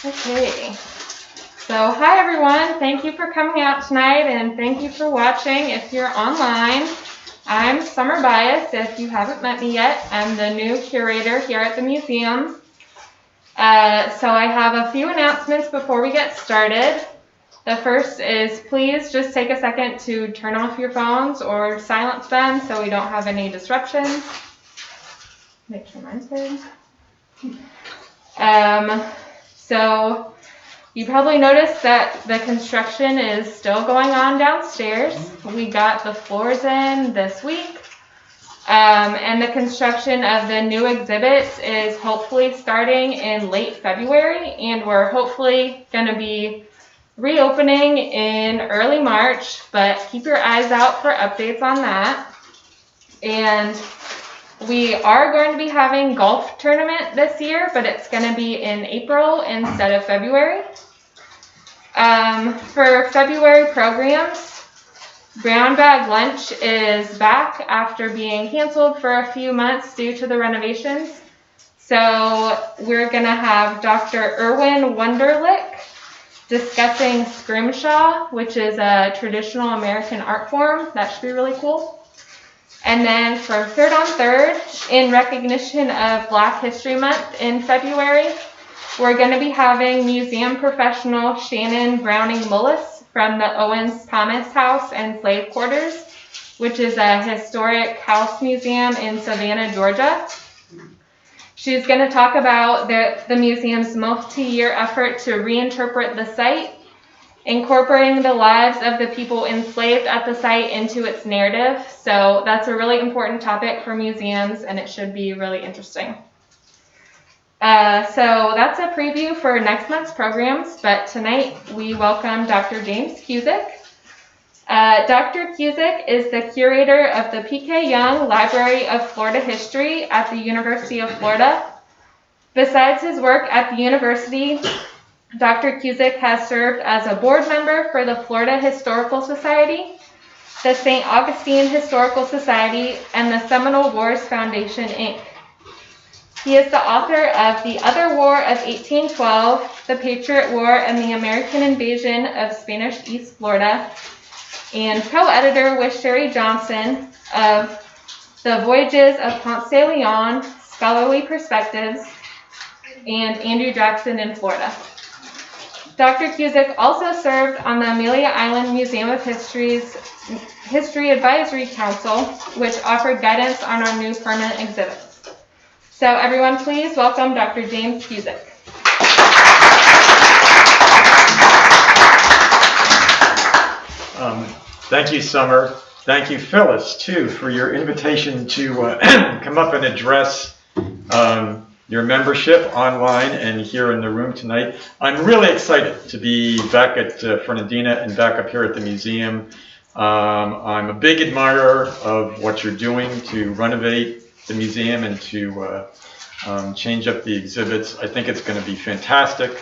Okay, so hi everyone, thank you for coming out tonight and thank you for watching if you're online. I'm Summer Bias, if you haven't met me yet. I'm the new curator here at the museum. So I have a few announcements before we get started. The first is please just take a second to turn off your phones or silence them so we don't have any disruptions. Make sure mine's good. So you probably noticed that the construction is still going on downstairs. We got the floors in this week. And the construction of the new exhibits is hopefully starting in late February, and we're hopefully going to be reopening in early March, but keep your eyes out for updates on that. And we are going to be having golf tournament this year, but it's going to be in April instead of February. For February programs, Brown Bag Lunch is back after being canceled for a few months due to the renovations. So we're going to have Dr. Irwin Wunderlich discussing scrimshaw, which is a traditional American art form. That should be really cool. And then for Third on Third, in recognition of Black History Month in February, we're going to be having museum professional Shannon Browning Mullis from the Owens Thomas House and Slave Quarters, which is a historic house museum in Savannah, Georgia. She's going to talk about the museum's multi-year effort to reinterpret the site, incorporating the lives of the people enslaved at the site into its narrative. So that's a really important topic for museums, and it should be really interesting. So that's a preview for next month's programs, but tonight we welcome Dr. James Cusick. Dr. Cusick is the curator of the P.K. Yonge Library of Florida History at the University of Florida. Besides his work at the university, Dr. Cusick has served as a board member for the Florida Historical Society, the St. Augustine Historical Society, and the Seminole Wars Foundation, Inc. He is the author of The Other War of 1812, The Patriot War and the American Invasion of Spanish East Florida, and co-editor with Sherry Johnson of The Voyages of Ponce de Leon, Scholarly Perspectives, and Andrew Jackson in Florida. Dr. Cusick also served on the Amelia Island Museum of History's History Advisory Council, which offered guidance on our new permanent exhibits. So everyone, please welcome Dr. James Cusick. Thank you, Summer. Thank you, Phyllis, too, for your invitation to come up and address your membership online and here in the room tonight. I'm really excited to be back at Fernandina and back up here at the museum. I'm a big admirer of what you're doing to renovate the museum and to change up the exhibits. I think it's going to be fantastic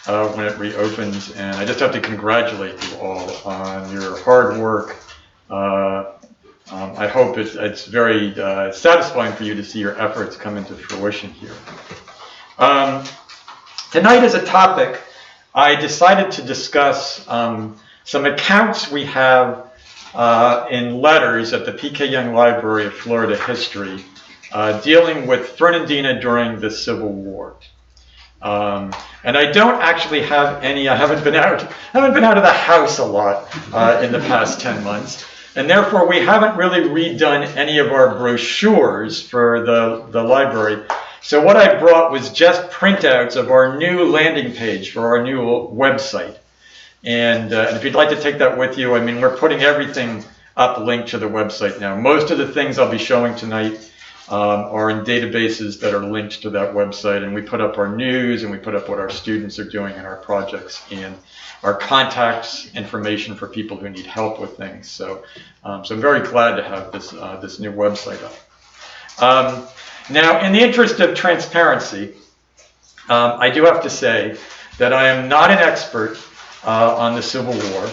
when it reopens, and I just have to congratulate you all on your hard work. I hope it's very satisfying for you to see your efforts come into fruition here. Tonight as a topic, I decided to discuss some accounts we have in letters at the P.K. Yonge Library of Florida History dealing with Fernandina during the Civil War. And I don't actually have any. I haven't been out of the house a lot in the past 10 months, and therefore we haven't really redone any of our brochures for the library. So what I brought was just printouts of our new landing page for our new website. And if you'd like to take that with you, I mean, we're putting everything up linked to the website now. Most of the things I'll be showing tonight are in databases that are linked to that website, and we put up our news and we put up what our students are doing in our projects and our contacts information for people who need help with things. So, so I'm very glad to have this new website up. Now, in the interest of transparency, I do have to say that I am not an expert on the Civil War.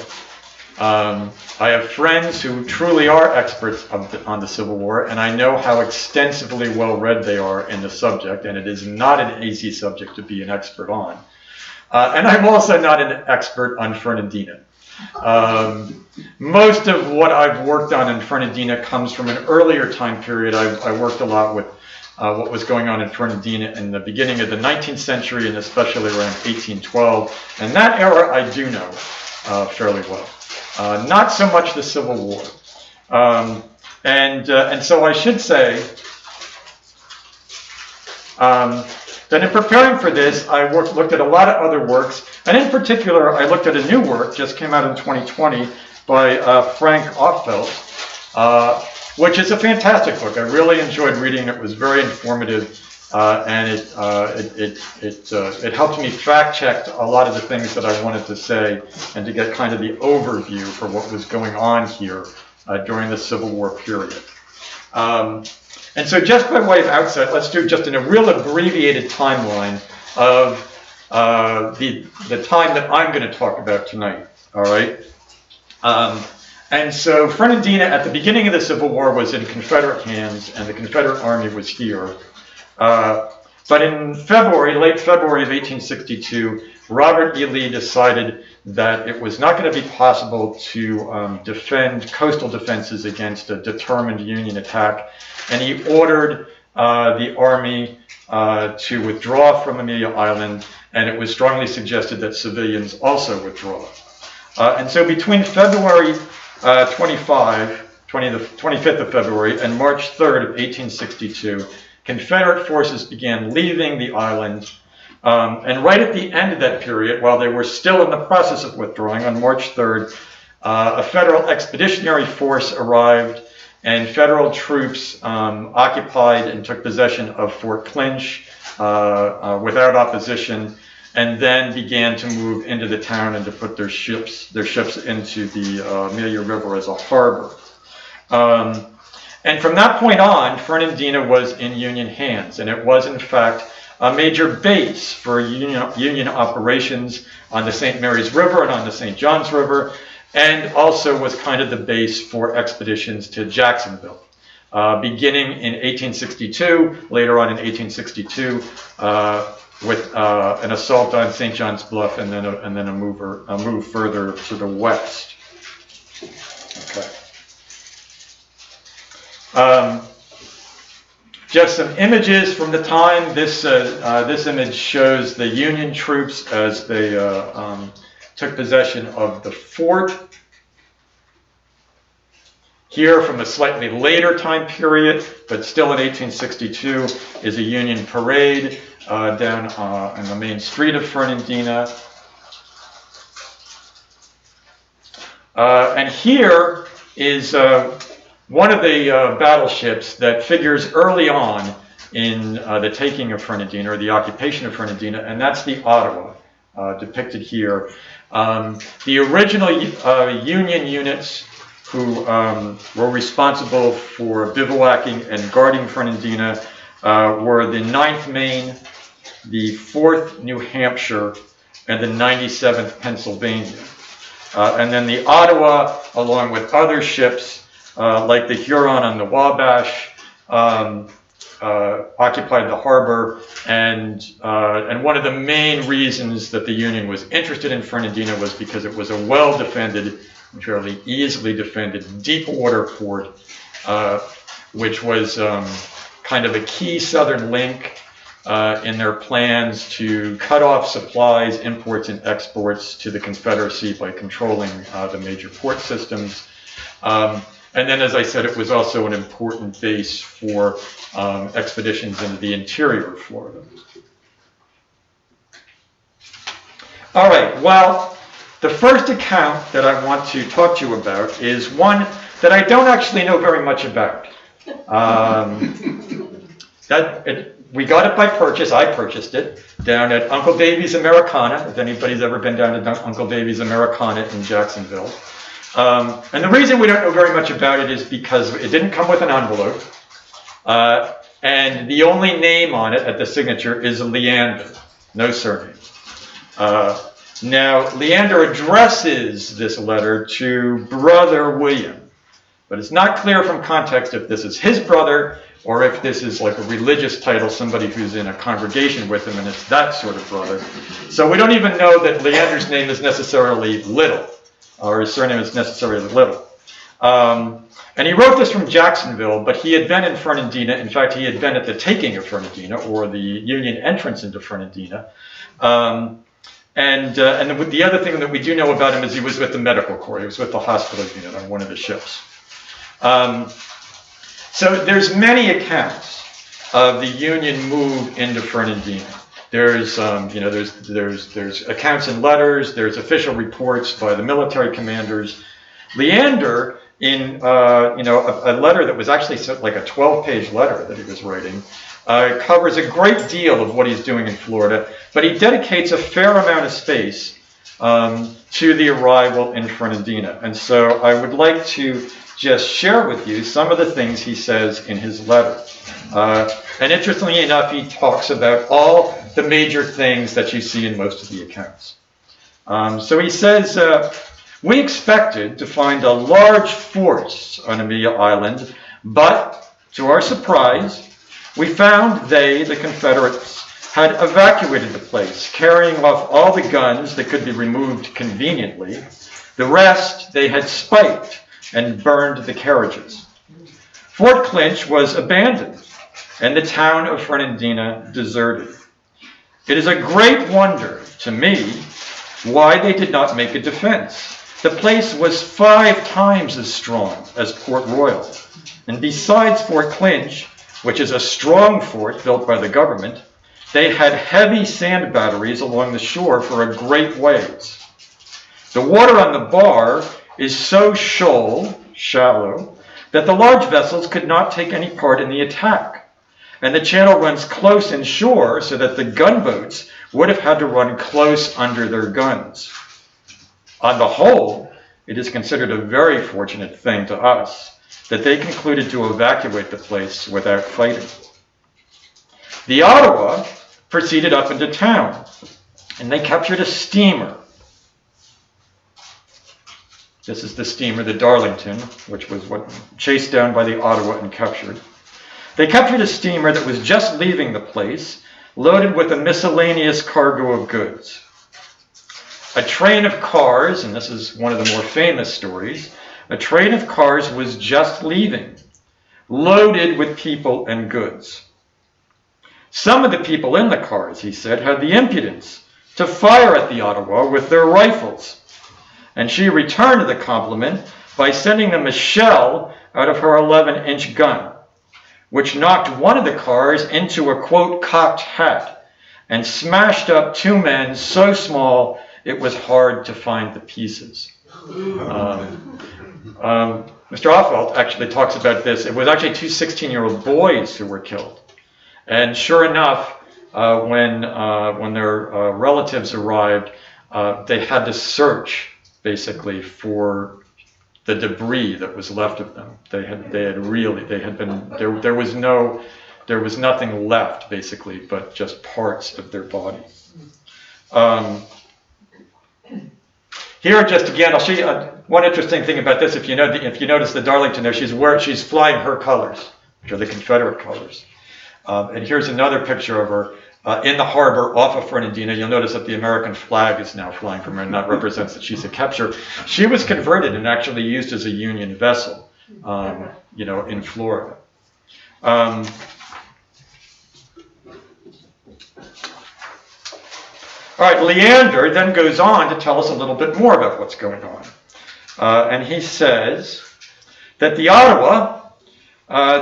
I have friends who truly are experts on the Civil War, and I know how extensively well read they are in the subject, and it is not an easy subject to be an expert on. And I'm also not an expert on Fernandina. Most of what I've worked on in Fernandina comes from an earlier time period. I worked a lot with what was going on in Fernandina in the beginning of the 19th century and especially around 1812. And that era I do know fairly well. Not so much the Civil War. And so I should say that in preparing for this, I looked at a lot of other works, and in particular, I looked at a new work, just came out in 2020, by Frank Offelt, which is a fantastic book. I really enjoyed reading it. It was very informative, and it helped me fact-check a lot of the things that I wanted to say, and to get kind of the overview for what was going on here during the Civil War period. And so just by way of outset, let's do just in a real abbreviated timeline of the time that I'm going to talk about tonight, all right? And so Fernandina at the beginning of the Civil War was in Confederate hands, and the Confederate Army was here. But in February, late February of 1862, Robert E. Lee decided that it was not going to be possible to defend coastal defenses against a determined Union attack, and he ordered the Army to withdraw from Amelia Island, and it was strongly suggested that civilians also withdraw. And so between February 25th of February, and March 3rd of 1862, Confederate forces began leaving the island. And right at the end of that period, while they were still in the process of withdrawing, on March 3rd, a federal expeditionary force arrived, and federal troops occupied and took possession of Fort Clinch without opposition, and then began to move into the town and to put their ships into the Amelia River as a harbor. And from that point on, Fernandina was in Union hands, and it was in fact a major base for Union operations on the St. Mary's River and on the St. John's River, and also was kind of the base for expeditions to Jacksonville. Beginning in 1862, later on in 1862, with an assault on St. John's Bluff, and then a move further to the west. Okay. Just some images from the time. This image shows the Union troops as they took possession of the fort. Here, from a slightly later time period, but still in 1862, is a Union parade down on the main street of Fernandina. And here is one of the battleships that figures early on in the taking of Fernandina, or the occupation of Fernandina, and that's the Ottawa, depicted here. The original Union units who were responsible for bivouacking and guarding Fernandina were the 9th Maine, the 4th New Hampshire, and the 97th Pennsylvania. And then the Ottawa, along with other ships, like the Huron and the Wabash, occupied the harbor, and one of the main reasons that the Union was interested in Fernandina was because it was a well-defended, fairly easily defended, deep-water port, which was kind of a key southern link in their plans to cut off supplies, imports, and exports to the Confederacy by controlling the major port systems. And then, as I said, it was also an important base for expeditions into the interior of Florida. All right, well, the first account that I want to talk to you about is one that I don't actually know very much about. We got it by purchase. I purchased it down at Uncle Davy's Americana, if anybody's ever been down to Uncle Davy's Americana in Jacksonville. And the reason we don't know very much about it is because it didn't come with an envelope, and the only name on it at the signature is Leander, no surname. Now, Leander addresses this letter to Brother William, But it's not clear from context if this is his brother or if this is like a religious title, somebody who's in a congregation with him and it's that sort of brother. So we don't even know that Leander's name is necessarily Little, or his surname is necessarily Little. And he wrote this from Jacksonville, but he had been in Fernandina. In fact, he had been at the taking of Fernandina, or the Union entrance into Fernandina. And the other thing that we do know about him is he was with the medical corps. He was with the hospital unit on one of the ships. So there's many accounts of the Union move into Fernandina. There's accounts in letters. There's official reports by the military commanders. Leander, in a letter that was actually like a 12-page letter that he was writing, covers a great deal of what he's doing in Florida, but he dedicates a fair amount of space to the arrival in Fernandina. And so I would like to just share with you some of the things he says in his letter. And interestingly enough, he talks about all the major things that you see in most of the accounts. So he says, we expected to find a large force on Amelia Island, but to our surprise, we found they, the Confederates, had evacuated the place, carrying off all the guns that could be removed conveniently. The rest they had spiked and burned the carriages. Fort Clinch was abandoned, and the town of Fernandina deserted. It is a great wonder to me why they did not make a defense. The place was 5 times as strong as Port Royal, and besides Fort Clinch, which is a strong fort built by the government, they had heavy sand batteries along the shore for a great ways. The water on the bar is so shallow, that the large vessels could not take any part in the attack. And the channel runs close inshore so that the gunboats would have had to run close under their guns. On the whole, it is considered a very fortunate thing to us that they concluded to evacuate the place without fighting. The Ottawa proceeded up into town, and they captured a steamer. This is the steamer, the Darlington, which was chased down by the Ottawa and captured. They captured a steamer that was just leaving the place, loaded with a miscellaneous cargo of goods. A train of cars, and this is one of the more famous stories, a train of cars was just leaving, loaded with people and goods. Some of the people in the cars, he said, had the impudence to fire at the Ottawa with their rifles. And she returned the compliment by sending them a shell out of her 11-inch gun, which knocked one of the cars into a, quote, cocked hat and smashed up 2 men so small it was hard to find the pieces. Mr. Offwelt actually talks about this. It was actually 2 16-year-old boys who were killed. And sure enough, when their relatives arrived, they had to search basically for the debris that was left of them. There was nothing left basically but just parts of their body. Here, just again, I'll show you one interesting thing about this. If you notice the Darlington there, she's flying her colors, which are the Confederate colors. And here's another picture of her in the harbor off of Fernandina. You'll notice that the American flag is now flying from her, and that represents that she's a capture. She was converted and actually used as a Union vessel, in Florida. All right, Leander then goes on to tell us a little bit more about what's going on. And he says that the Ottawa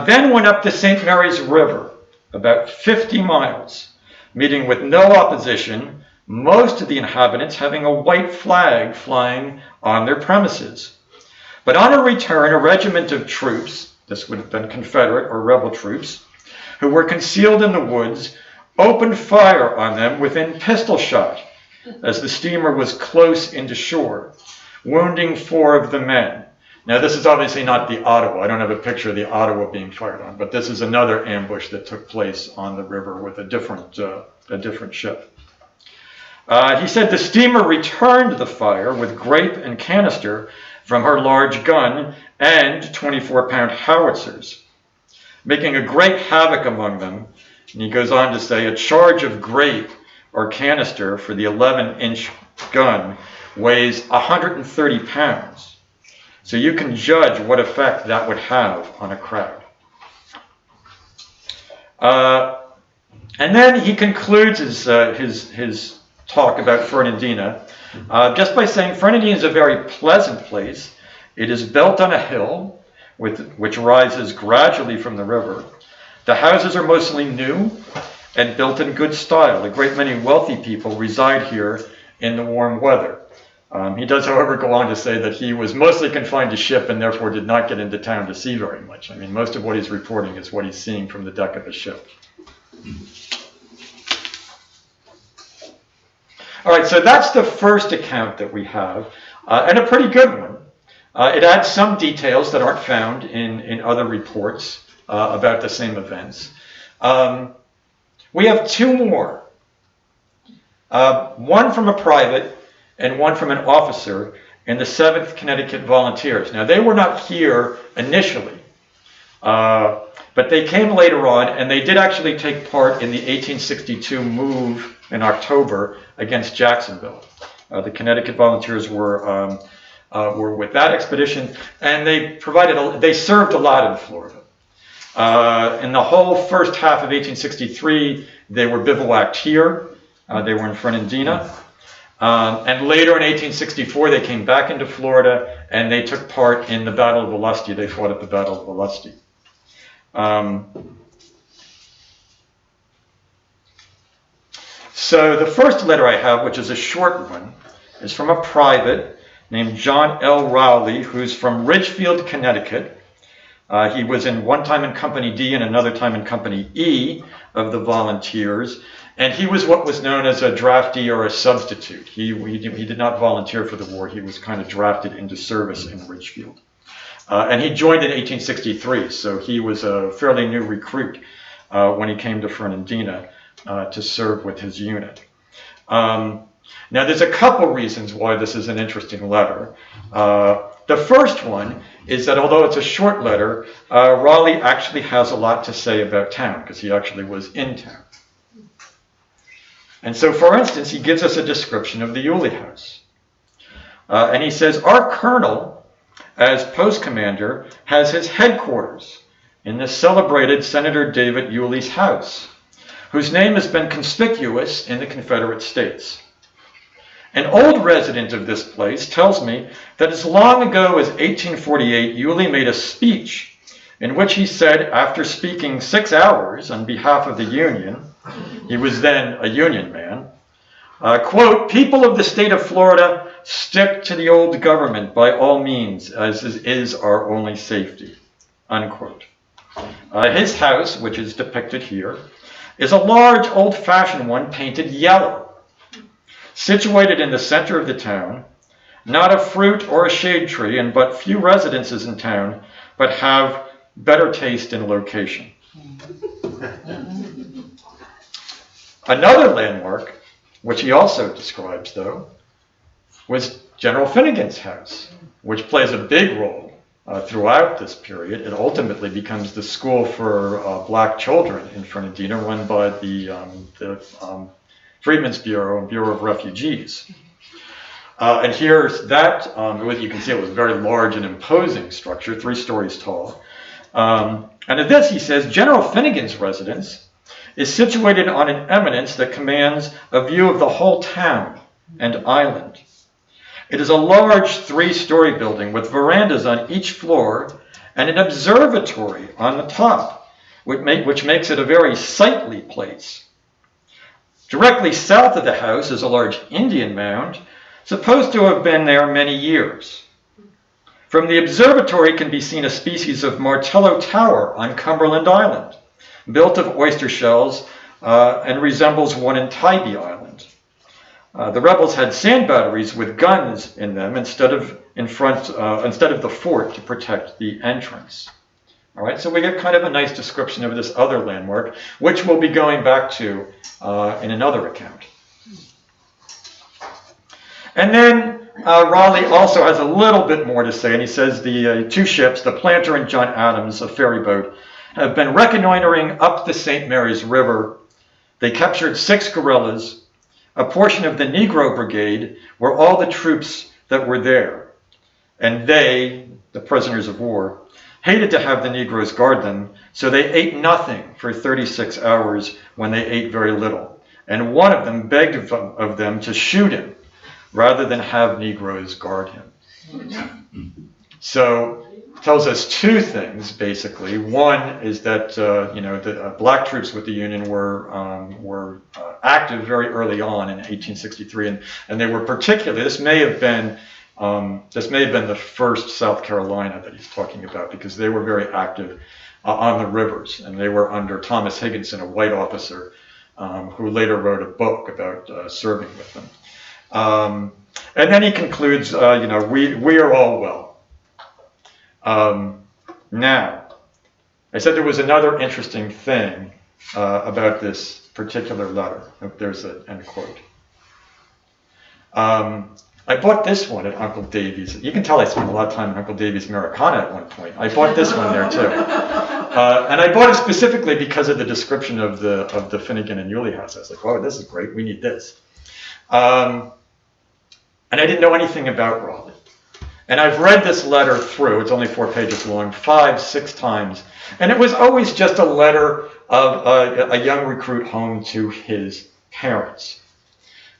then went up the St. Mary's River, about 50 miles, meeting with no opposition, most of the inhabitants having a white flag flying on their premises. But on her return, a regiment of troops, this would have been Confederate or rebel troops, who were concealed in the woods, opened fire on them within pistol shot as the steamer was close into shore, wounding 4 of the men. Now, this is obviously not the Ottawa. I don't have a picture of the Ottawa being fired on, but this is another ambush that took place on the river with a different ship. He said the steamer returned the fire with grape and canister from her large gun and 24-pound howitzers, making a great havoc among them. And he goes on to say, a charge of grape or canister for the 11-inch gun weighs 130 pounds. So you can judge what effect that would have on a crowd. And then he concludes his talk about Fernandina just by saying Fernandina is a very pleasant place. It is built on a hill which rises gradually from the river. The houses are mostly new and built in good style. A great many wealthy people reside here in the warm weather. He does, however, go on to say that he was mostly confined to ship and therefore did not get into town to see very much. I mean, most of what he's reporting is what he's seeing from the deck of a ship. All right, so that's the first account that we have, and a pretty good one. It adds some details that aren't found in other reports about the same events. We have two more, one from a private and one from an officer in the 7th Connecticut Volunteers. Now, they were not here initially, but they came later on, and they did actually take part in the 1862 move in October against Jacksonville. The Connecticut Volunteers were with that expedition, and they served a lot in Florida. In the whole first half of 1863, they were bivouacked here. They were in Fernandina. And later in 1864, they came back into Florida, and they took part in the Battle of Olustee. They fought at the Battle of Olustee. So the first letter I have, which is a short one, is from a private named John L. Rowley, who's from Ridgefield, Connecticut. He was one time in Company D and another time in Company E of the Volunteers. And he was what was known as a draftee or a substitute. He did not volunteer for the war. He was kind of drafted into service in Ridgefield. And he joined in 1863, so he was a fairly new recruit when he came to Fernandina to serve with his unit. Now, there's a couple reasons why this is an interesting letter. The first one is that although it's a short letter, Raleigh actually has a lot to say about town, because he actually was in town. And so, for instance, he gives us a description of the Yulee House. And he says, our colonel, as post commander, has his headquarters in the celebrated Senator David Yulee's house, whose name has been conspicuous in the Confederate States. An old resident of this place tells me that as long ago as 1848, Yulee made a speech in which he said, after speaking 6 hours on behalf of the Union, he was then a Union man, quote, people of the state of Florida, stick to the old government by all means, as is our only safety, unquote. His house, which is depicted here, is a large old-fashioned one painted yellow, situated in the center of the town, not a fruit or a shade tree, and but few residences in town, but have better taste in location. Another landmark, which he also describes, though, was General Finnegan's house, which plays a big role throughout this period. It ultimately becomes the school for black children in Fernandina, run by the Freedmen's Bureau and Bureau of Refugees. And here's that. You can see it was a very large and imposing structure, 3 stories tall. And at this, he says, General Finnegan's residence is situated on an eminence that commands a view of the whole town and island. It is a large 3-story building with verandas on each floor and an observatory on the top, which makes it a very sightly place. Directly south of the house is a large Indian mound, supposed to have been there many years. From the observatory can be seen a species of Martello Tower on Cumberland Island, built of oyster shells and resembles one in Tybee Island. The rebels had sand batteries with guns in them instead of the fort to protect the entrance. All right, so we get kind of a nice description of this other landmark, which we'll be going back to in another account. And then Raleigh also has a little bit more to say, and he says the two ships, the Planter and John Adams, a ferry boat, have been reconnoitering up the St. Mary's River. They captured 6 guerrillas. A portion of the Negro Brigade were all the troops that were there, and they, the prisoners of war, hated to have the Negroes guard them, so they ate nothing for 36 hours when they ate very little. And one of them begged of them to shoot him rather than have Negroes guard him. So it tells us 2 things, basically. One is that the black troops with the Union were active very early on in 1863, and they were particularly. This may have been the first South Carolina that he's talking about, because they were very active on the rivers, and they were under Thomas Higginson, a white officer, who later wrote a book about serving with them. And then he concludes, we are all well. Now, I said there was another interesting thing about this particular letter. There's an end quote. I bought this one at Uncle Davy's. You can tell I spent a lot of time at Uncle Davy's Americana at one point. I bought this one there too. And I bought it specifically because of the description of the Finnegan and Yulee house. I was like, oh, this is great. We need this. And I didn't know anything about Raleigh. And I've read this letter through. It's only 4 pages long, 5, 6 times. And it was always just a letter of a young recruit home to his parents.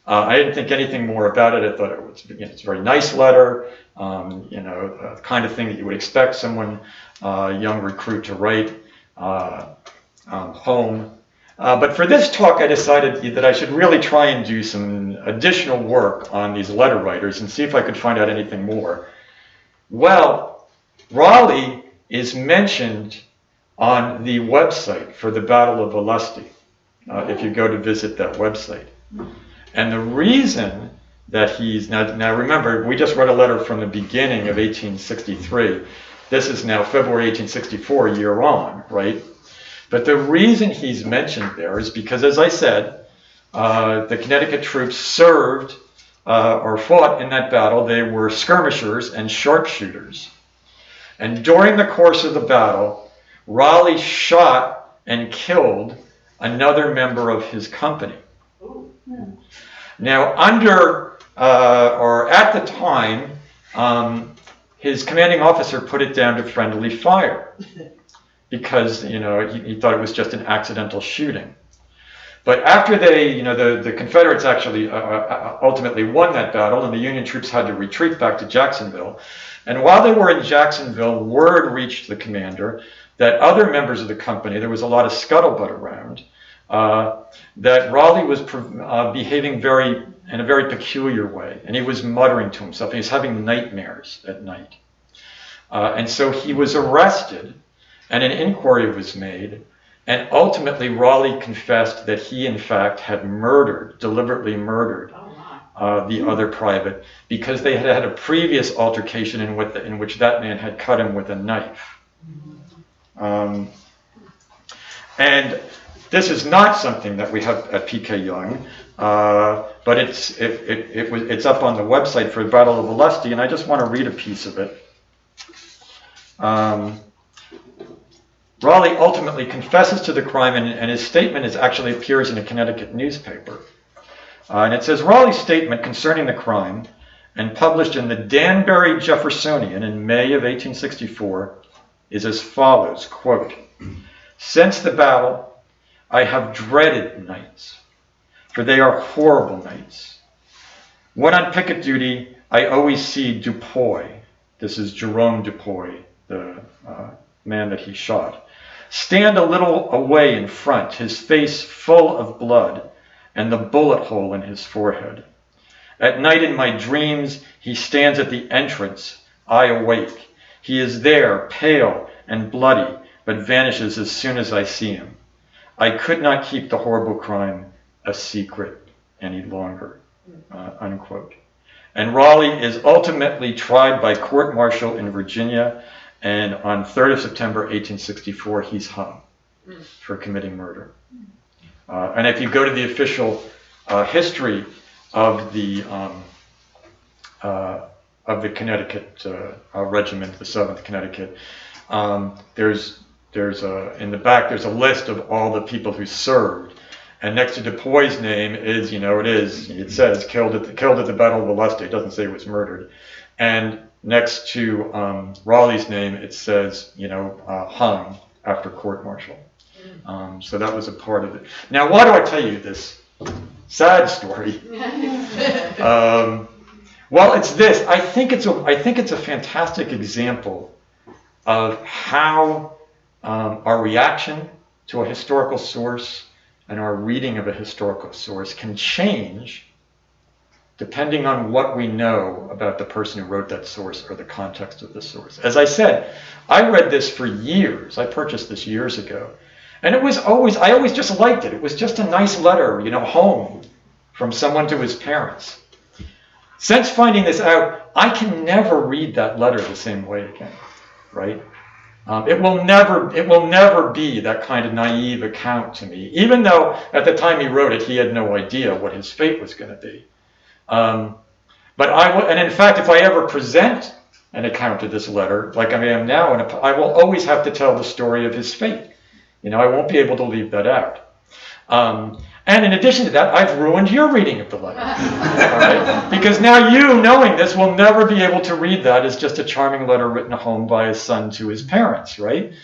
I didn't think anything more about it. I thought it's a very nice letter, the kind of thing that you would expect someone, young recruit, to write home. But for this talk, I decided that I should really try and do some additional work on these letter writers and see if I could find out anything more. Well, Raleigh is mentioned on the website for the Battle of Valesti, if you go to visit that website. And the reason that he's now remember, we just read a letter from the beginning of 1863. This is now February 1864, year on, right? But the reason he's mentioned there is because, as I said, the Connecticut troops served or fought in that battle. They were skirmishers and sharpshooters. And during the course of the battle, Raleigh shot and killed another member of his company. Now, at the time, his commanding officer put it down to friendly fire because, he thought it was just an accidental shooting. But after the Confederates actually ultimately won that battle, and the Union troops had to retreat back to Jacksonville. And while they were in Jacksonville, word reached the commander that other members of the company, there was a lot of scuttlebutt around, that Raleigh was behaving in a very peculiar way, and he was muttering to himself. He was having nightmares at night. And so he was arrested, and an inquiry was made, and ultimately Raleigh confessed that he, in fact, had deliberately murdered the other private, because they had had a previous altercation in which that man had cut him with a knife. And this is not something that we have at PK Yonge, but it's up on the website for the Battle of Valesti, and I just want to read a piece of it. Raleigh ultimately confesses to the crime, and his statement actually appears in a Connecticut newspaper. And it says, Raleigh's statement concerning the crime, and published in the Danbury Jeffersonian in May of 1864, is as follows, quote, "Since the battle, I have dreaded nights, for they are horrible nights. When on picket duty, I always see Dupuy," this is Jerome Dupuy, the man that he shot, "stand a little away in front, his face full of blood, and the bullet hole in his forehead. At night in my dreams, he stands at the entrance. I awake. He is there, pale and bloody, but vanishes as soon as I see him. I could not keep the horrible crime a secret any longer," unquote. And Raleigh is ultimately tried by court-martial in Virginia, and on 3rd of September 1864, he's hung for committing murder. And if you go to the official history of the of the Connecticut regiment, the 7th Connecticut. There's in the back, there's a list of all the people who served. And next to DuPuy's name is, it says killed at the Battle of Vallesto. It doesn't say he was murdered. And next to Raleigh's name, it says, hung after court-martial. So that was a part of it. Now, why do I tell you this sad story? Well, it's this. I think it's a fantastic example of how our reaction to a historical source and our reading of a historical source can change depending on what we know about the person who wrote that source or the context of the source. As I said, I read this for years. I purchased this years ago. And I always just liked it. It was just a nice letter, home from someone to his parents. Since finding this out, I can never read that letter the same way again, right? It will never be that kind of naive account to me, even though at the time he wrote it, he had no idea what his fate was going to be. And in fact, if I ever present an account of this letter, like I am now, I will always have to tell the story of his fate. I won't be able to leave that out. And in addition to that, I've ruined your reading of the letter. All right? Because now you, knowing this, will never be able to read that as just a charming letter written home by his son to his parents, right?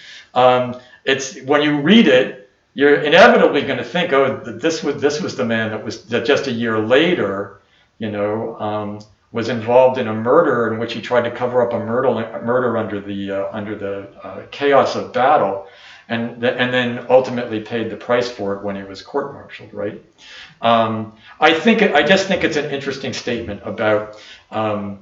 It's when you read it, you're inevitably going to think, oh, this was the man that just a year later, was involved in a murder in which he tried to cover up a murder under the chaos of battle. And then ultimately paid the price for it when he was court-martialed, right? I just think it's an interesting statement about how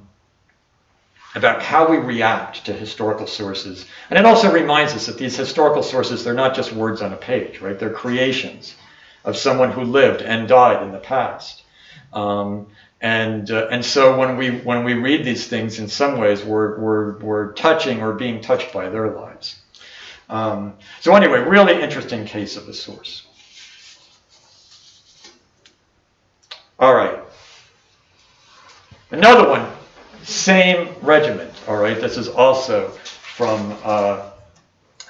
we react to historical sources. And it also reminds us that these historical sources, they're not just words on a page, right? They're creations of someone who lived and died in the past. And so when we read these things, in some ways, we're touching or being touched by their lives. So anyway, really interesting case of a source. All right. Another one, same regiment. All right. This is also from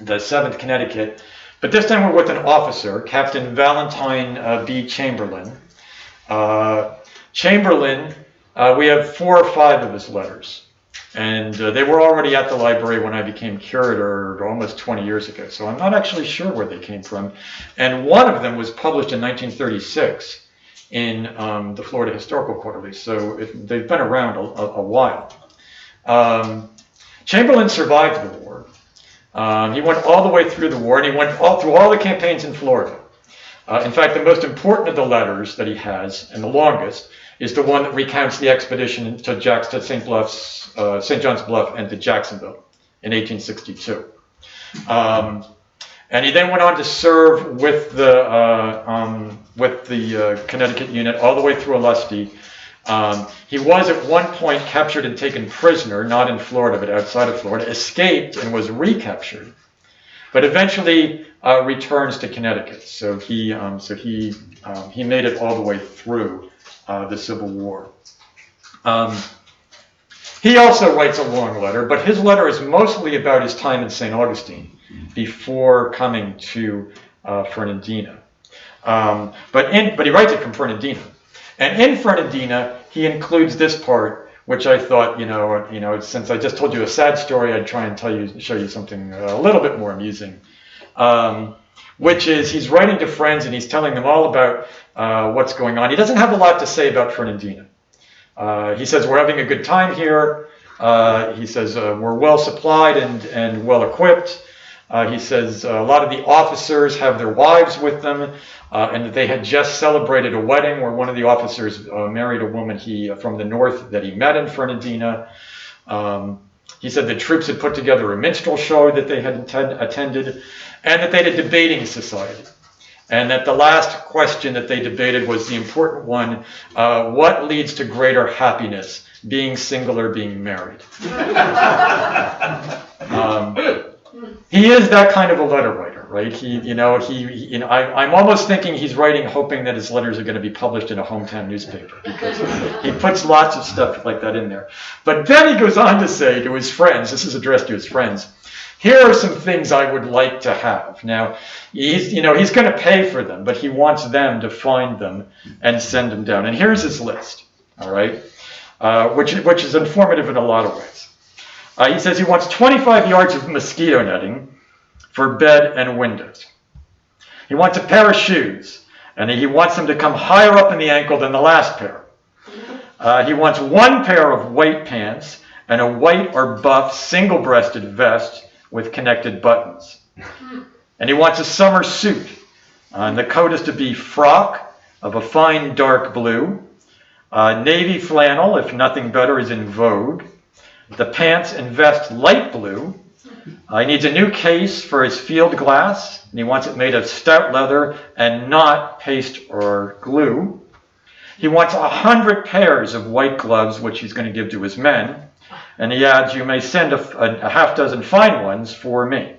the 7th Connecticut. But this time we're with an officer, Captain Valentine B. Chamberlain. Chamberlain, we have 4 or 5 of his letters. And they were already at the library when I became curator almost 20 years ago. So I'm not actually sure where they came from. And one of them was published in 1936 in the Florida Historical Quarterly. So they've been around a while. Chamberlain survived the war. He went all the way through the war, and he went through all the campaigns in Florida. In fact, the most important of the letters that he has, and the longest, is the one that recounts the expedition to St. John's Bluff and to Jacksonville in 1862. And he then went on to serve with the Connecticut unit all the way through Olustee. He was at one point captured and taken prisoner, not in Florida but outside of Florida, escaped and was recaptured, but eventually returns to Connecticut. So he made it all the way through the Civil War. He also writes a long letter, but his letter is mostly about his time in St. Augustine before coming to Fernandina. But he writes it from Fernandina. And in Fernandina, he includes this part, which I thought, since I just told you a sad story, I'd try and show you something a little bit more amusing. Which is he's writing to friends and he's telling them all about what's going on. He doesn't have a lot to say about Fernandina. He says, we're having a good time here. He says, we're well supplied and well equipped. He says, a lot of the officers have their wives with them, and that they had just celebrated a wedding where one of the officers married a woman from the north that he met in Fernandina. He said the troops had put together a minstrel show that they had attended, and that they had a debating society. And that the last question that they debated was the important one, what leads to greater happiness, being single or being married? He is that kind of a letter writer, right? I'm almost thinking he's writing, hoping that his letters are going to be published in a hometown newspaper, because he puts lots of stuff like that in there. But then he goes on to say to his friends, this is addressed to his friends, here are some things I would like to have. Now, he's going to pay for them, but he wants them to find them and send them down. And here's his list, all right, which is informative in a lot of ways. He says he wants 25 yards of mosquito netting for bed and windows. He wants a pair of shoes, and he wants them to come higher up in the ankle than the last pair. He wants one pair of white pants and a white or buff single-breasted vest with connected buttons. And he wants a summer suit. And the coat is to be frock of a fine dark blue, navy flannel, if nothing better is in vogue, the pants and vest light blue. He needs a new case for his field glass, and he wants it made of stout leather and not paste or glue. He wants 100 pairs of white gloves, which he's going to give to his men. And he adds, you may send a half dozen fine ones for me.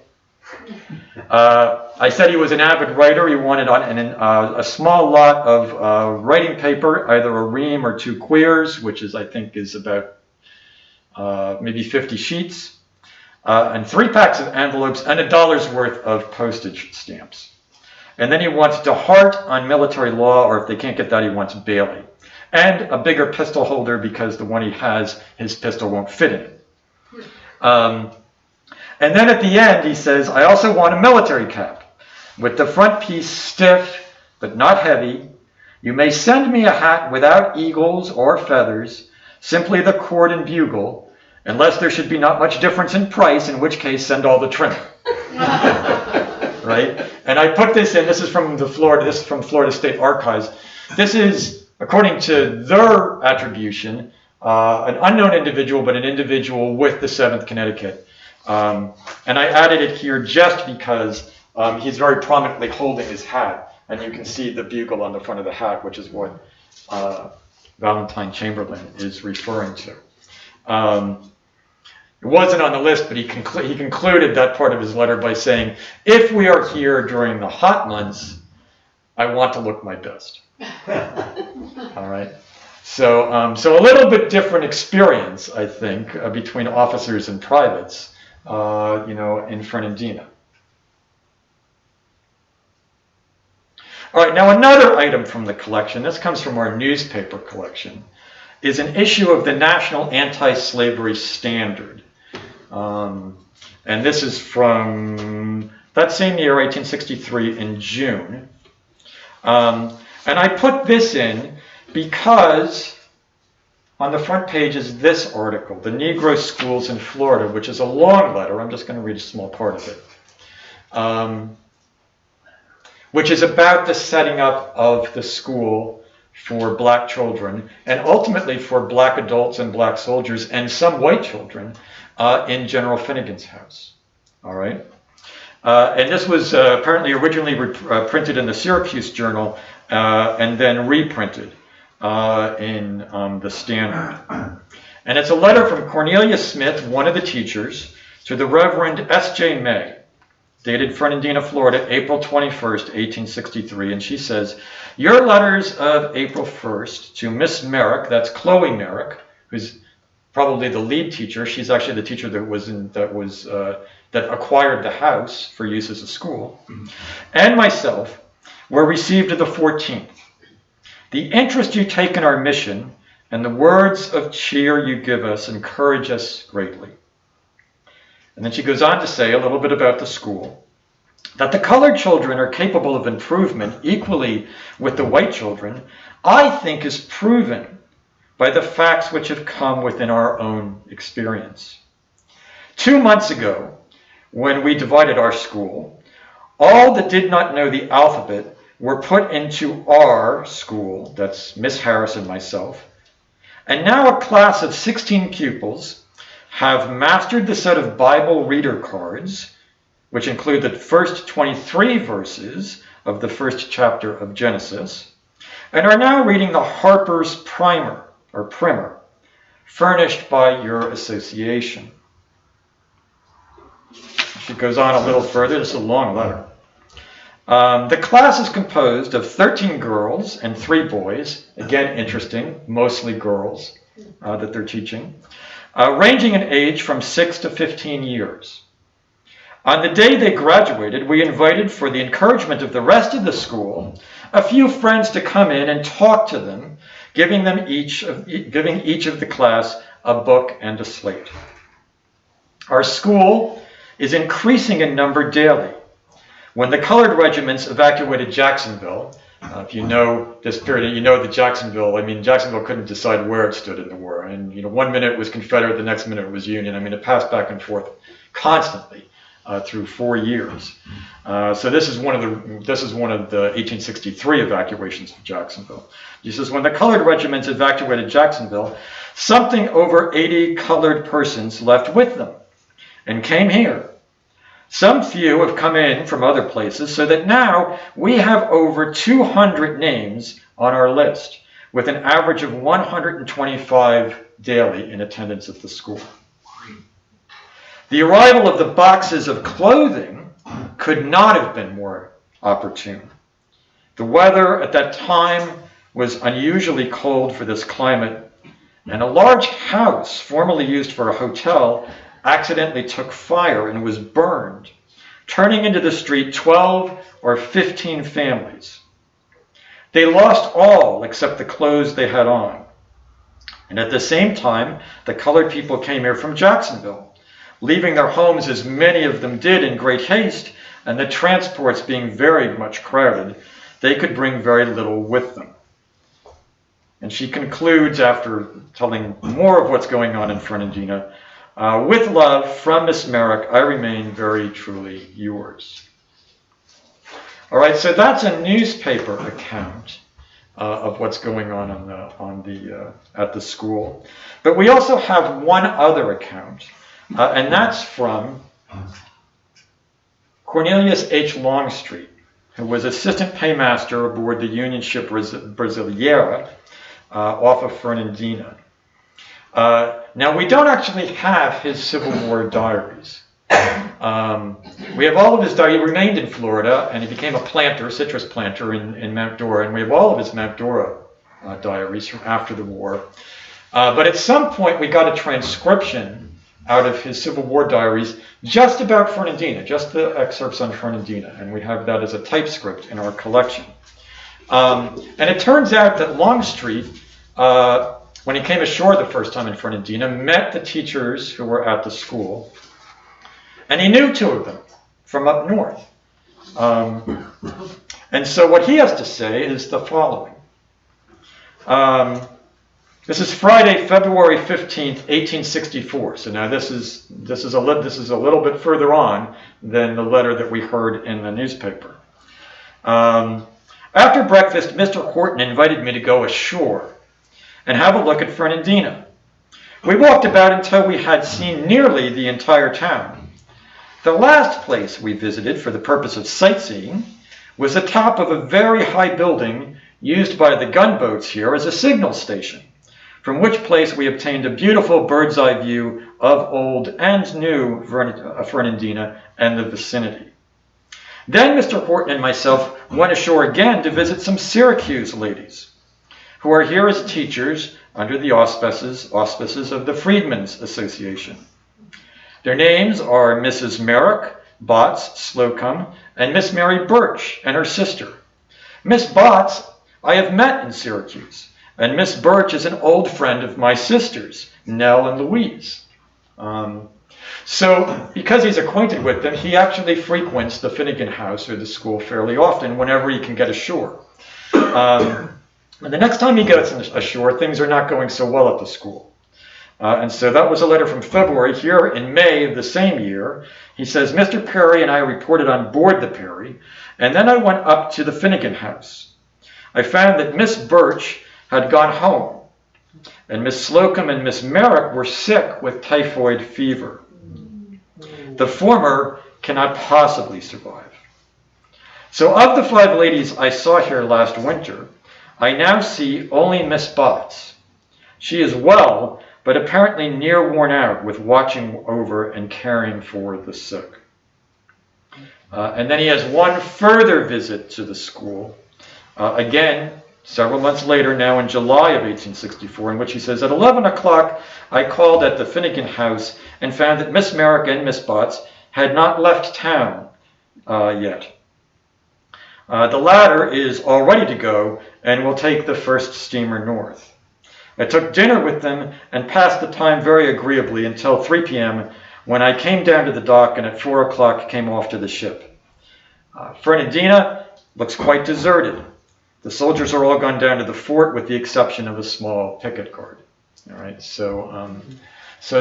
I said he was an avid writer. He wanted a small lot of writing paper, either a ream or 2 queers, which I think is about maybe 50 sheets, and 3 packs of envelopes and $1's worth of postage stamps. And then he wants to heart on military law, or if they can't get that, he wants Bailey. And a bigger pistol holder, because the one he has, his pistol won't fit in it. And then at the end, he says, I also want a military cap, with the front piece stiff, but not heavy. You may send me a hat without eagles or feathers, simply the cord and bugle, unless there should be not much difference in price, in which case send all the trim. Right? And I put this in, this is from Florida State Archives. This is, according to their attribution, an unknown individual, but an individual with the 7th Connecticut. And I added it here just because he's very prominently holding his hat, and you can see the bugle on the front of the hat, which is what Valentine Chamberlain is referring to. It wasn't on the list, but he concluded that part of his letter by saying, if we are here during the hot months, I want to look my best. All right. So a little bit different experience, I think, between officers and privates, in Fernandina. All right, now another item from the collection, this comes from our newspaper collection, is an issue of the National Anti-Slavery Standard. And this is from that same year, 1863, in June. And I put this in because on the front page is this article, The Negro Schools in Florida, which is a long letter. I'm just going to read a small part of it. Which is about the setting up of the school for black children, and ultimately for black adults and black soldiers, and some white children in General Finnegan's house. All right? And this was apparently originally printed in the Syracuse Journal and then reprinted in the Standard. And it's a letter from Cornelia Smith, one of the teachers, to the Reverend S.J. May, dated Fernandina, Florida, April 21st, 1863. And she says, your letters of April 1st to Miss Merrick, that's Chloe Merrick, who's probably the lead teacher. She's actually the teacher that acquired the house for use as a school, and myself, were received the 14th. The interest you take in our mission and the words of cheer you give us encourage us greatly. And then she goes on to say a little bit about the school, that the colored children are capable of improvement equally with the white children, I think is proven by the facts which have come within our own experience. 2 months ago, when we divided our school, all that did not know the alphabet were put into our school, that's Miss Harris and myself, and now a class of 16 pupils have mastered the set of Bible reader cards, which include the first 23 verses of the first chapter of Genesis, and are now reading the Harper's Primer, or Primer, furnished by your association. She goes on a little further. This is a long letter. The class is composed of 13 girls and 3 boys. Again, interesting, mostly girls that they're teaching, ranging in age from 6 to 15 years. On the day they graduated, we invited, for the encouragement of the rest of the school, a few friends to come in and talk to them, giving each of the class a book and a slate. Our school is increasing in number daily. When the colored regiments evacuated Jacksonville, if you know this period, you know that Jacksonville couldn't decide where it stood in the war. And, one minute it was Confederate, the next minute it was Union. It passed back and forth constantly through 4 years. So this is one of the 1863 evacuations of Jacksonville. He says, when the colored regiments evacuated Jacksonville, something over 80 colored persons left with them and came here. Some few have come in from other places, so that now we have over 200 names on our list, with an average of 125 daily in attendance at the school. The arrival of the boxes of clothing could not have been more opportune. The weather at that time was unusually cold for this climate, and a large house formerly used for a hotel accidentally took fire and was burned, turning into the street 12 or 15 families. They lost all except the clothes they had on. And at the same time, the colored people came here from Jacksonville, leaving their homes, as many of them did, in great haste, and the transports being very much crowded, they could bring very little with them. And she concludes, after telling more of what's going on in Fernandina, with love from Miss Merrick, I remain very truly yours. All right, so that's a newspaper account of what's going on at the school. But we also have one other account, and that's from Cornelius H. Longstreet, who was assistant paymaster aboard the Union ship Brasileira off of Fernandina. Now, we don't actually have his Civil War diaries. We have all of his diaries. He remained in Florida, and he became a planter, citrus planter in Mount Dora, and we have all of his Mount Dora diaries from after the war. But at some point, we got a transcription out of his Civil War diaries just about Fernandina, just the excerpts on Fernandina, and we have that as a typescript in our collection. And it turns out that Longstreet, when he came ashore the first time in Fernandina, met the teachers who were at the school, and he knew 2 of them from up north. And so what he has to say is the following. This is Friday, February 15th, 1864. So now this is a little bit further on than the letter that we heard in the newspaper. After breakfast, Mr. Horton invited me to go ashore and have a look at Fernandina. We walked about until we had seen nearly the entire town. The last place we visited for the purpose of sightseeing was the top of a very high building used by the gunboats here as a signal station, from which place we obtained a beautiful bird's eye view of old and new Fernandina and the vicinity. Then Mr. Horton and myself went ashore again to visit some Syracuse ladies, who are here as teachers under the auspices of the Freedmen's Association. Their names are Mrs. Merrick, Botts, Slocum, and Miss Mary Birch and her sister. Miss Botts I have met in Syracuse, and Miss Birch is an old friend of my sisters, Nell and Louise. So because he's acquainted with them, he actually frequents the Finnegan house or the school fairly often whenever he can get ashore. And the next time he gets ashore, things are not going so well at the school. And so that was a letter from February. Here in May of the same year, he says, Mr. Perry and I reported on board the Perry, and then I went up to the Finnegan house. I found that Miss Birch had gone home, and Miss Slocum and Miss Merrick were sick with typhoid fever. The former cannot possibly survive. So of the 5 ladies I saw here last winter, I now see only Miss Botts. She is well, but apparently near worn out with watching over and caring for the sick. And then he has one further visit to the school, again, several months later, now in July of 1864, in which he says, "At 11 o'clock, I called at the Finnegan house and found that Miss Merrick and Miss Botts had not left town yet. The latter is all ready to go and will take the first steamer north. I took dinner with them and passed the time very agreeably until 3 p.m. when I came down to the dock and at 4 o'clock came off to the ship. Fernandina looks quite deserted. The soldiers are all gone down to the fort with the exception of a small picket guard." All right, so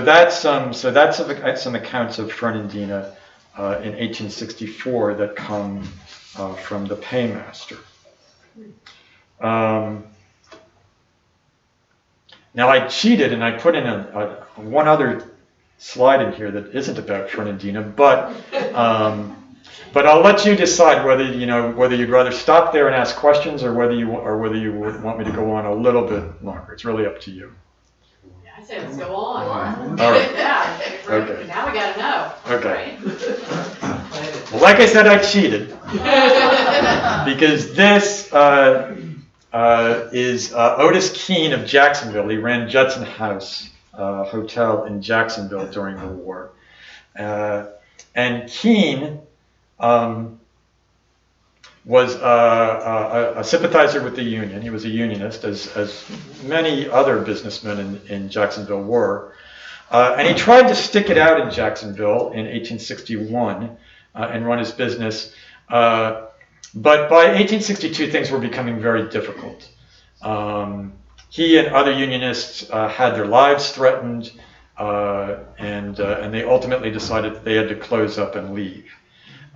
that's some accounts of Fernandina in 1864 that come from the paymaster. Now I cheated and I put in one other slide in here that isn't about Fernandina, but I'll let you decide whether you'd rather stop there and ask questions or whether you would want me to go on a little bit longer. It's really up to you. Yeah, I say let's go on. All right. Yeah. Okay. Now we gotta know. Okay. Right? Well, like I said, I cheated because this is Otis Keane of Jacksonville. He ran Judson House Hotel in Jacksonville during the war, and Keane was a sympathizer with the Union. He was a Unionist, as many other businessmen in Jacksonville were. And he tried to stick it out in Jacksonville in 1861 and run his business. But by 1862, things were becoming very difficult. He and other Unionists had their lives threatened, and they ultimately decided that they had to close up and leave.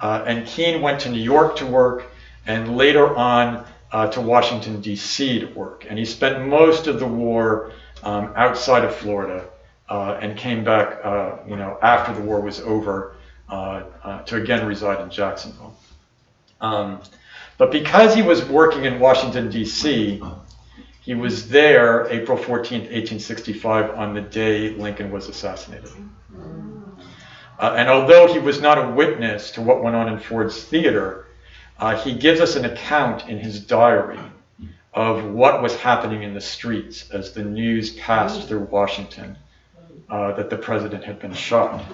And Keane went to New York to work, and later on to Washington, D.C. to work. And he spent most of the war outside of Florida, and came back, after the war was over, to again reside in Jacksonville. But because he was working in Washington, D.C., he was there April 14th, 1865, on the day Lincoln was assassinated. And although he was not a witness to what went on in Ford's Theater, he gives us an account in his diary of what was happening in the streets as the news passed through Washington that the president had been shot.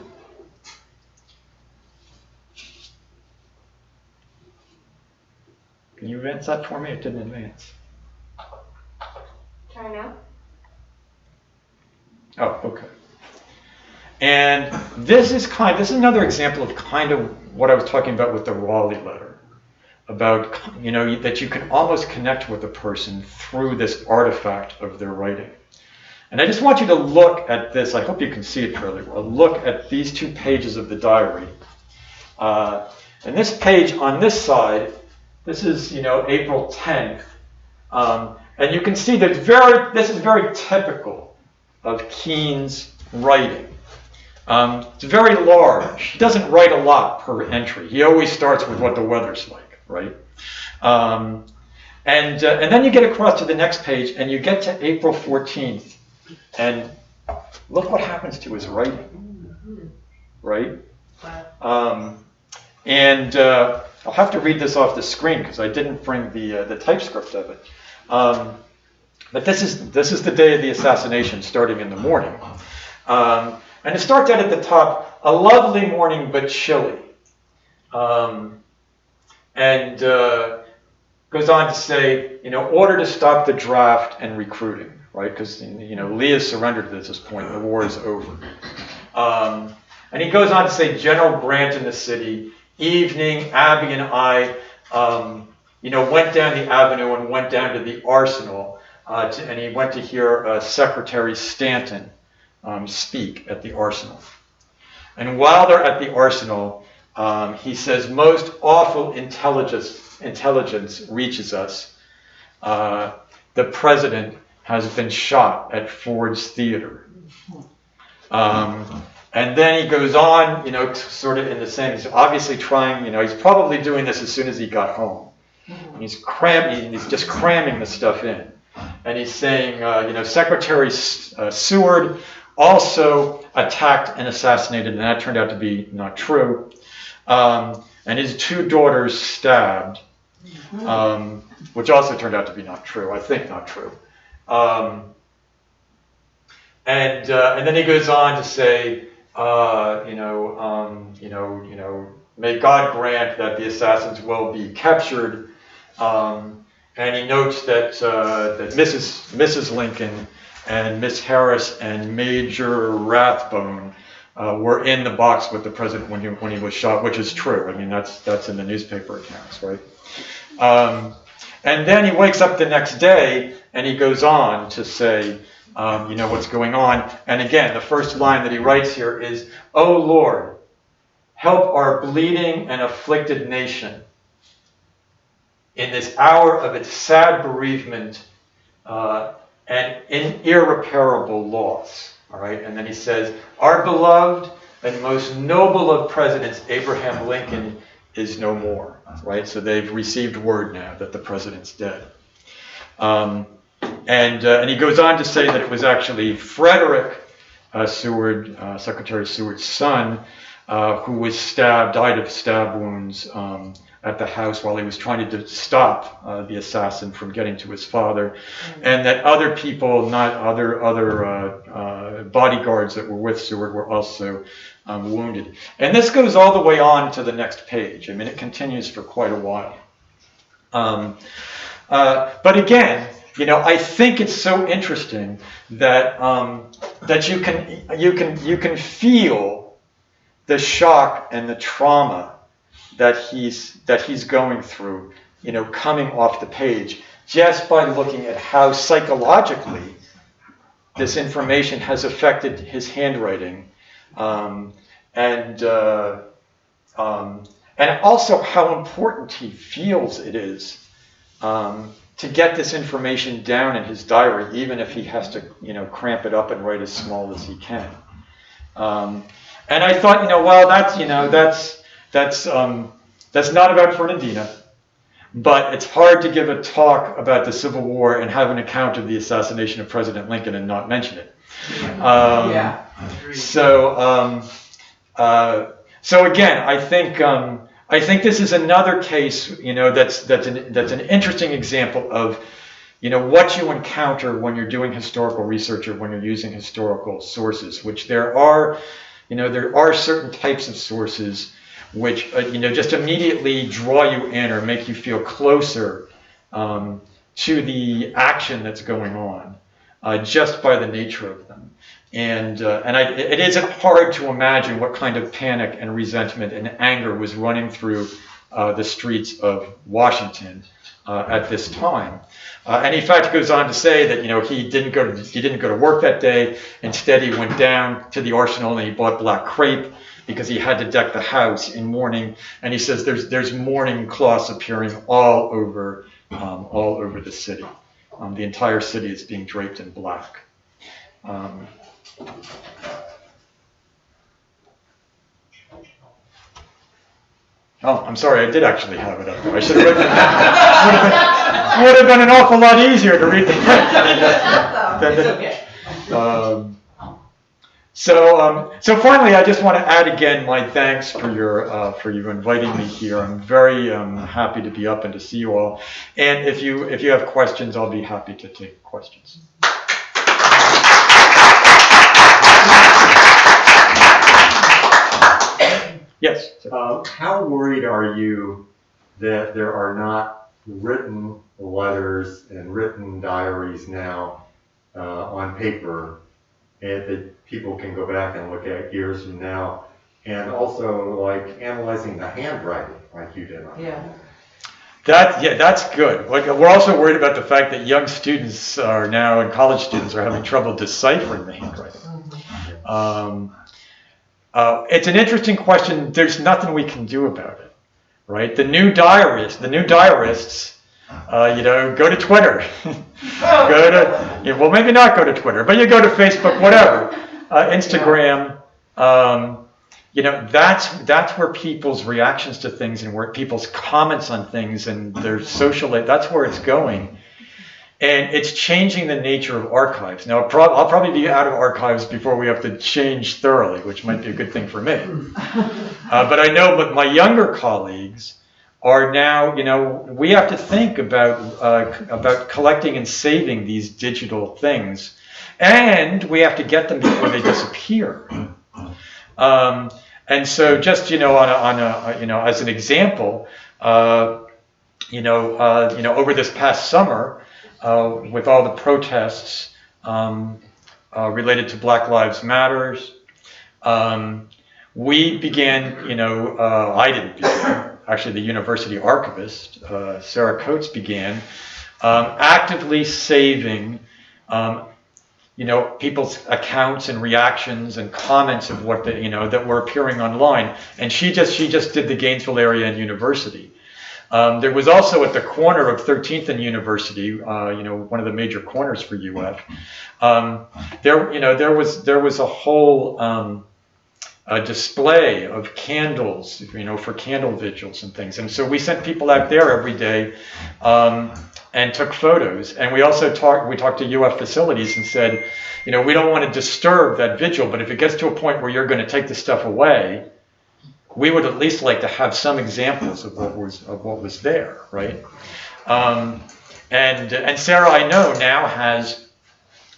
Can you advance that for me? It didn't advance. Try now. Oh, okay. And this is another example of kind of what I was talking about with the Raleigh letter, about that you can almost connect with a person through this artifact of their writing. And I just want you to look at this. I hope you can see it fairly well. Look at these 2 pages of the diary. And this page on this side, this is April 10th, and you can see that this is very typical of Keane's writing. It's very large. He doesn't write a lot per entry. He always starts with what the weather's like, right? And then you get across to the next page, and you get to April 14th, and look what happens to his writing, right? I'll have to read this off the screen because I didn't bring the typescript of it. But this is the day of the assassination, starting in the morning. And it starts out at the top, "A lovely morning but chilly." And goes on to say, order to stop the draft and recruiting, right? Because, Lee has surrendered at this point. The war is over. And he goes on to say, "General Grant in the city. Evening, Abby and I, went down the avenue and went down to the arsenal, and he went to hear Secretary Stanton speak at the arsenal. And while they're at the arsenal, he says, most awful intelligence reaches us. The president has been shot at Ford's Theater." And then he goes on, sort of in the same, he's obviously trying, he's probably doing this as soon as he got home. He's just cramming the stuff in. And he's saying, Secretary Seward also attacked and assassinated, and that turned out to be not true. and his 2 daughters stabbed, which also turned out to be not true. I think not true. And then he goes on to say, may God grant that the assassins will be captured. And he notes that Mrs. Lincoln and Miss Harris and Major Rathbone were in the box with the president when he was shot, which is true. I mean, that's in the newspaper accounts, right? And then he wakes up the next day and he goes on to say, what's going on. And again, the first line that he writes here is, "O Lord, help our bleeding and afflicted nation in this hour of its sad bereavement and irreparable loss." All right, and then he says, "Our beloved and most noble of presidents, Abraham Lincoln, is no more." Right, so they've received word now that the president's dead. And he goes on to say that it was actually Frederick Seward, Secretary Seward's son, who was died of stab wounds at the house while he was trying to stop the assassin from getting to his father, and that other people, not other bodyguards that were with Seward, were also wounded. And this goes all the way on to the next page. I mean, it continues for quite a while. But again, I think it's so interesting that that you can feel the shock and the trauma that he's going through, coming off the page, just by looking at how psychologically this information has affected his handwriting, and also how important he feels it is to get this information down in his diary, even if he has to, cramp it up and write as small as he can. And I thought, well, that's not about Fernandina, but it's hard to give a talk about the Civil War and have an account of the assassination of President Lincoln and not mention it. So again, I think this is another case, that's an interesting example of, what you encounter when you're doing historical research or when you're using historical sources, which there are certain types of sources which, just immediately draw you in or make you feel closer to the action that's going on, just by the nature of them. And it isn't hard to imagine what kind of panic and resentment and anger was running through the streets of Washington at this time. And in fact, goes on to say that he didn't go to work that day. Instead, he went down to the arsenal and he bought black crepe because he had to deck the house in mourning. And he says there's mourning cloths appearing all over the city. The entire city is being draped in black. Oh, I'm sorry, I did actually have it up there. I should have written it down. Would have been an awful lot easier to read the text. So finally, I just want to add again my thanks for you inviting me here. I'm very happy to be up and to see you all. And if you have questions, I'll be happy to take questions. Yes. How worried are you that there are not written letters and written diaries now on paper and that people can go back and look at years from now, and also like analyzing the handwriting like you did? That's good. Like, we're also worried about the fact that young students are now, and college students are having trouble deciphering the handwriting. It's an interesting question. There's nothing we can do about it, right? The new diarists, go to Twitter. Well, maybe not go to Twitter, but you go to Facebook, whatever, Instagram. That's where people's reactions to things and where people's comments on things and their social life, that's where it's going. And it's changing the nature of archives. Now, I'll probably be out of archives before we have to change thoroughly, which might be a good thing for me. But I know that my younger colleagues are now, we have to think about collecting and saving these digital things, and we have to get them before they disappear. And so, just as an example, over this past summer, with all the protests related to Black Lives Matters, we began, I didn't begin, actually the university archivist, Sarah Coates, began actively saving, people's accounts and reactions and comments of what that were appearing online. And she just did the Gainesville area and university. There was also at the corner of 13th and University, one of the major corners for UF. There was a whole display of candles, for candle vigils and things. And so we sent people out there every day and took photos. And we also talked to UF facilities and said, we don't want to disturb that vigil, but if it gets to a point where you're going to take the stuff away, we would at least like to have some examples of what was there, right? And Sarah, I know, now has,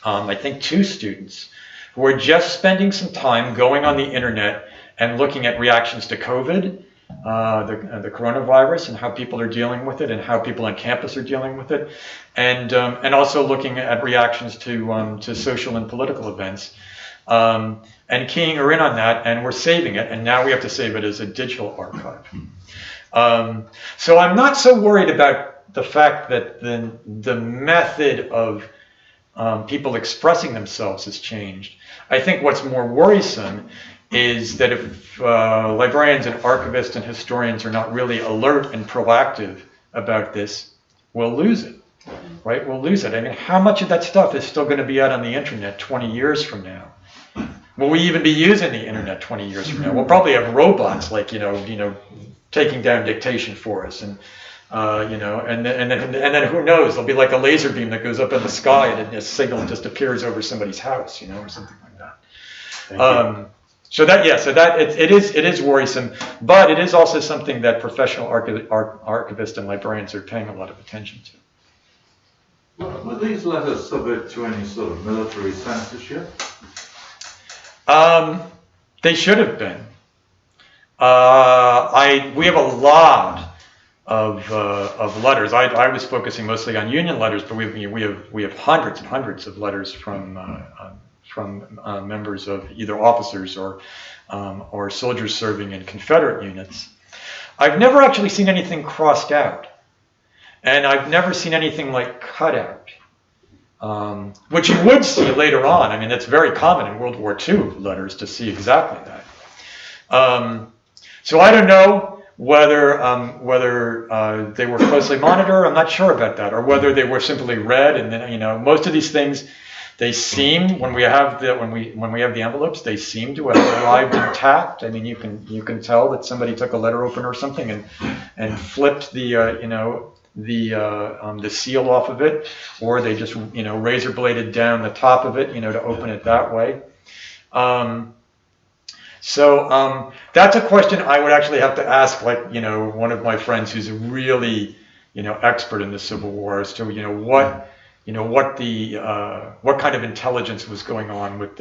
I think, 2 students who are just spending some time going on the internet and looking at reactions to COVID, the coronavirus, and how people are dealing with it, and how people on campus are dealing with it, and also looking at reactions to social and political events. And keying her in on that, and we're saving it, and now we have to save it as a digital archive. So I'm not so worried about the fact that the method of people expressing themselves has changed. I think what's more worrisome is that if librarians and archivists and historians are not really alert and proactive about this, we'll lose it, right? We'll lose it. I mean, how much of that stuff is still going to be out on the internet 20 years from now? Will we even be using the internet 20 years from now? We'll probably have robots like taking down dictation for us, and and then who knows? There'll be like a laser beam that goes up in the sky and a signal just appears over somebody's house, or something like that. So it is worrisome, but it is also something that professional archivists and librarians are paying a lot of attention to. Were these letters subject to any sort of military censorship? They should have been. We have a lot of letters. I was focusing mostly on Union letters, but we have hundreds and hundreds of letters from members of either officers or soldiers serving in Confederate units. I've never actually seen anything crossed out, and I've never seen anything like cut out. Which you would see later on. I mean, it's very common in World War II letters to see exactly that. So I don't know whether they were closely monitored. I'm not sure about that, or whether they were simply read. And then most of these things, they seem when we have the envelopes, they seem to have arrived intact. I mean, you can tell that somebody took a letter opener or something and flipped the seal off of it, or they just razor bladed down the top of it to open it that way. So that's a question I would actually have to ask, like one of my friends who's really expert in the Civil War, as to what kind of intelligence was going on with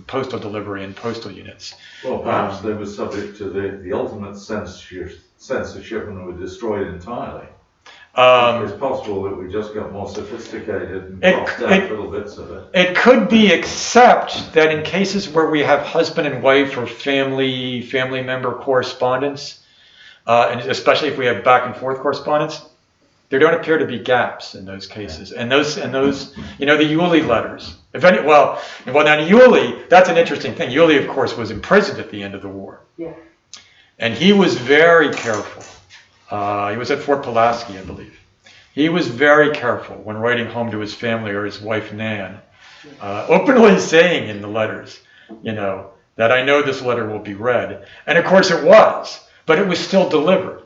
postal delivery and postal units. Well, perhaps they were subject to the ultimate censorship and were destroyed entirely. It's possible that we just got more sophisticated and crossed out little bits of it. It could be, except that in cases where we have husband and wife or family member correspondence, and especially if we have back and forth correspondence, there don't appear to be gaps in those cases. And those, the Yulee letters. Now Yulee, that's an interesting thing. Yulee, of course, was imprisoned at the end of the war. Yeah. And he was very careful. He was at Fort Pulaski, I believe. He was very careful when writing home to his family or his wife Nan, openly saying in the letters, that I know this letter will be read. And of course it was, but it was still delivered.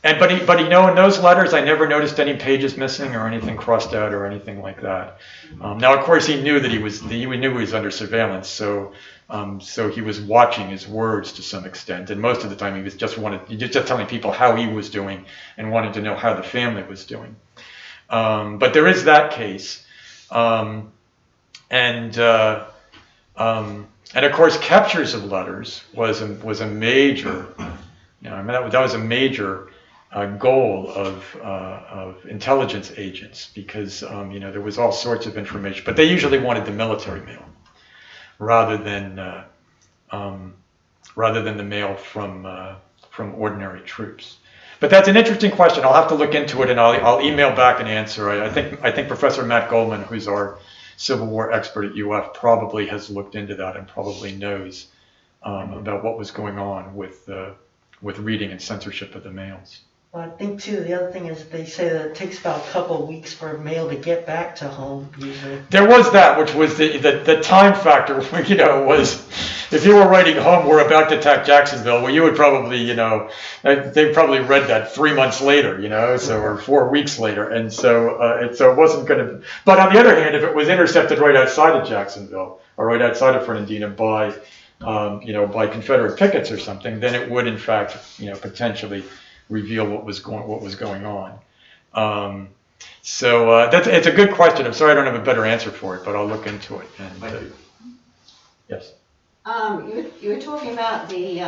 but in those letters, I never noticed any pages missing or anything crossed out or anything like that. Now, of course, he knew that he knew he was under surveillance, so he was watching his words to some extent, and most of the time he was just telling people how he was doing and wanting to know how the family was doing. But there is that case, and of course, captures of letters was a major. That was a major goal of intelligence agents, because there was all sorts of information, but they usually wanted the military mail rather than the mail from ordinary troops. But that's an interesting question. I'll have to look into it, and I'll email back an answer. I think Professor Matt Goldman, who's our Civil War expert at UF, probably has looked into that and probably knows about what was going on with reading and censorship of the mails. Well, I think too, the other thing is they say that it takes about a couple of weeks for mail to get back to home, usually. There was that, which was the time factor, was if you were writing home, we're about to attack Jacksonville, well, you would probably, they probably read that 3 months later, or 4 weeks later. And so it wasn't going to, but on the other hand, if it was intercepted right outside of Jacksonville or right outside of Fernandina by Confederate pickets or something, then it would in fact, potentially reveal what was going on. It's a good question. I'm sorry I don't have a better answer for it, but I'll look into it. And, Thank you. Yes. You were talking about the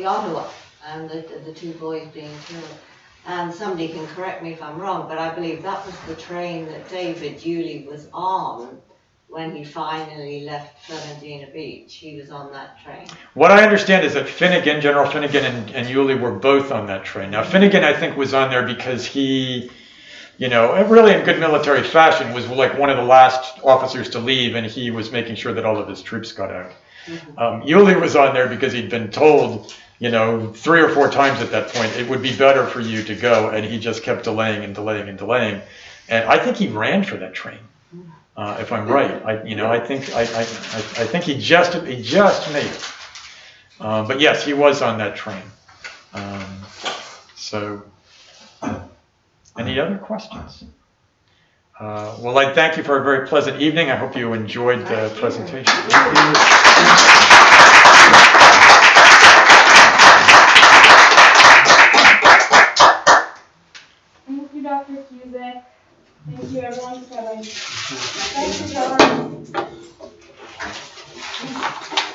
Ottawa and the 2 boys being killed. And somebody can correct me if I'm wrong, but I believe that was the train that David Yulee was on when he finally left Fernandina Beach. He was on that train. What I understand is that General Finnegan and Yulee were both on that train. Now, Finnegan, I think, was on there because he, really in good military fashion, was like one of the last officers to leave, and he was making sure that all of his troops got out. Mm-hmm. Yulee was on there because he'd been told, 3 or 4 times at that point, it would be better for you to go, and he just kept delaying and delaying and delaying. And I think he ran for that train. If I'm right, I think he just made it. But yes, he was on that train. Any other questions? Well, I thank you for a very pleasant evening. I hope you enjoyed the presentation. Thank you, Dr. Cusick. Thank you, everyone, for coming. Thank you, John.